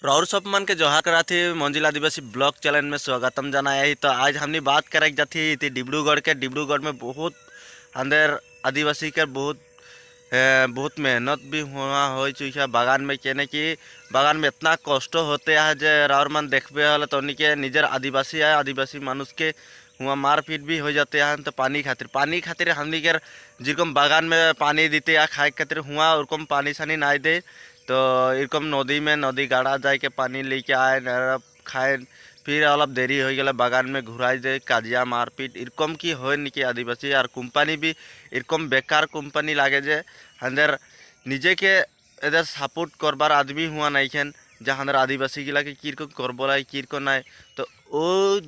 राउर सब मन के जोहार करा थी मंजिल आदिवासी ब्लॉग चैनल में स्वागतम जनाया ही। तो आज हमने बात करे जाती थी डिब्रूगढ़ के। डिब्रूगढ़ में बहुत अंदर आदिवासी के बहुत मेहनत भी हुआ हो चुकी है बागान में। कहने की बागान में इतना कष्ट होते हैं जे राउर मन देखबे हल तो के निजर आदिवासी है आदिवासी मानुष के हुआ मारपीट भी हो जाते हैं। तो पानी खातिर हमने के जिरकम बागान में पानी देते हैं खाए खातिर हुआ उरकम पानी सानी ना दे। तो इरकम नदी में नदी गाड़ा जाए के पानी लेके आए खाए फिर अलग देरी हो गया बागान में घुराई दे काजिया मारपीट इरकम की हो निकी आदिवासी और कोम्पानी भी इरकम बेकार कोम्पानी लागे जे अंदर निजे के इधर सपोर्ट करबार आदमी हुआ नहीं खेन जहाँ अंदर आदिवासी गिला के किरको करबोला किरको ना। तो वो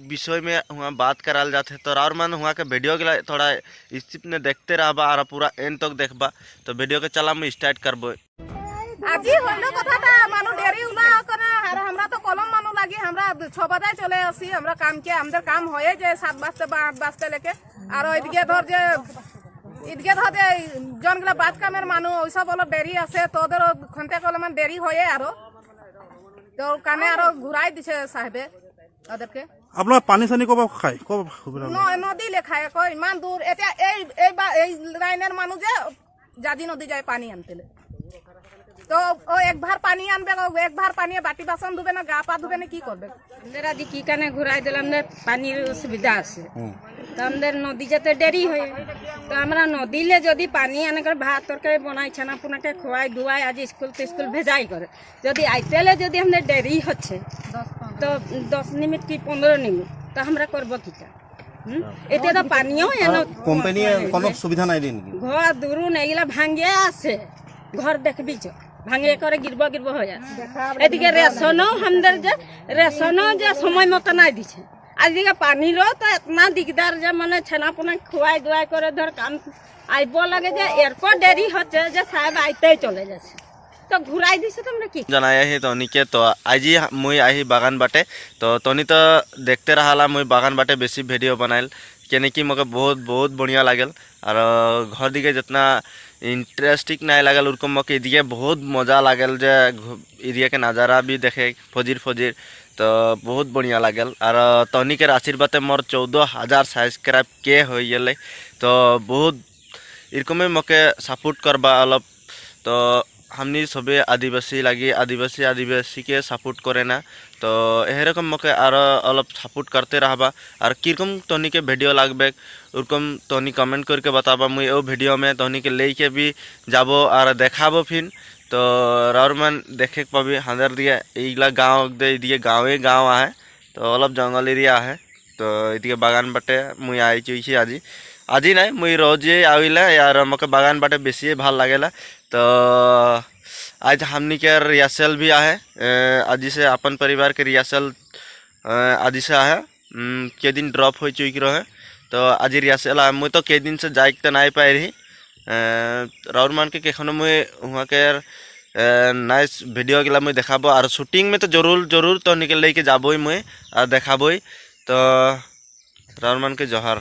विषय में हुआ बात कराल जाते। तो और मन हुआ के वीडियो गिला थोड़ा स्किप ने देखते रहबा और पूरा एंड तक देखबा। तो वीडियो के चला मैं स्टार्ट करबो। আজি হইল কথাটা মানু দেরি উলা করে আর আমরা তো কলম মানু লাগি আমরা 6 বাজে চলে আসি আমরা কামকে আমাদের কাম হয়ে যায় 7 বাজতে বা 8 বাজতে লেকে আর ওইদিকে ধর যে জনগুলা বাদ কামের মানু ওইসব হলো দেরি আছে তোদের ঘন্টা কলমান দেরি হয়ে আরো তো কানে আরো ঘুরাই দিছে সাহেবে ওদেরকে। আপনার পানি সানি কবে খায় নদী লেখায় কই ইমান দূর এটা এই লাইনের মানুষ যে জাদি নদী যায় পানি আনতে। তো ও এক ভার পানি আনবে এক ভার পানি বাটি বাসন ধুবে না গা পা ধুবে না কি করবে। আমাদের আজ কি কানে ঘুরাই দিলাম আমাদের পানির অসুবিধা আছে তো আমাদের নদী যেতে দেরি হয় তো আমরা নদীলে যদি পানি আনে করে ভাত তরকারি বানাই ছানা পুনাকে খোয়াই ধুয়াই আজ স্কুল ভেজাই করে যদি আইতেলে যদি আমাদের দেরি হচ্ছে তো 10 মিনিট কি 15 মিনিট তো আমরা করবো কিটা। এটা তো পানিও কোম্পানি কোনো সুবিধা নাই দিন ঘর দূরুন এগুলা ভাঙ্গে আছে ঘর দেখবি ভাঙে করে গিরব হয়ে আছে। এদিকে রেশনও আমাদের রেশনও যে সময় মতো নাই দিছে আজকে পানিরও তো এতনা দিকদার যে মানে ছেনা পোনা খুয়াই দুয়াই করে ধর কাম আইব লাগে যে এরপর দেরি হচ্ছে যে সাহেব আইতেই চলে যাচ্ছে তো ঘুরাই দিছে। তোমরা কি জানাই আহি তনিকে। তো আজি মুই আহি বাগান বাটে তো তনি তো দেখতে रहा मुई बागान बाटे बेसी वीडियो बनाइल कहने की मके बहुत बहुत बढ़िया लागल और घर दिखे जितना इंटरेस्टिंग नहीं लागल उनको मके इदिके बहुत मजा लागल जे एरिया के नज़ारा भी देखे फजीर तो बहुत बढ़िया लागल। और तनी के आशीर्वाद मोर 14,000 सब्सक्राइब के हो गए तो बहुत इरकमे मके सपोर्ट करबा अलग। तो हमनी सबे आदिवासी लगी आदिवासी के सपोर्ट करे ना तो एरकम मके आरो अलग सपोर्ट करते रहबा। और किरकम तनी के वीडियो लागबे उरकम तनी कमेंट करके बताबा मुई ओ वीडियो में तनी के लेके भी जाबो और देखाबो फिर। तो राउरमान देखे पाबी हांदर दिए इगला गाँव दिए गाँव है तो अलग जंगल एरिया है। तो इदिके बागान बाटे मुई आई चुकी আজি নাই मुई रोजे आविला यार मके बागान बाटे बेसी ভাল लागेला। तो आज हमनी के रिहर्सल भी आहे आज से अपन परिवार के रिहर्सल आज से आहे के दिन ड्रॉप हो चुकी रहे। तो आज रिहर्सल आहे मुई तो के दिन से जाए तो नहीं पाई रही राउर मान के केखनो मुई वहाँ के नाइस वीडियो गिला मुई देखाबो और शूटिंग में तो जरूर तो निकल लेके जाबोई मुई और देखाबोई। तो राउर मान के जोहार।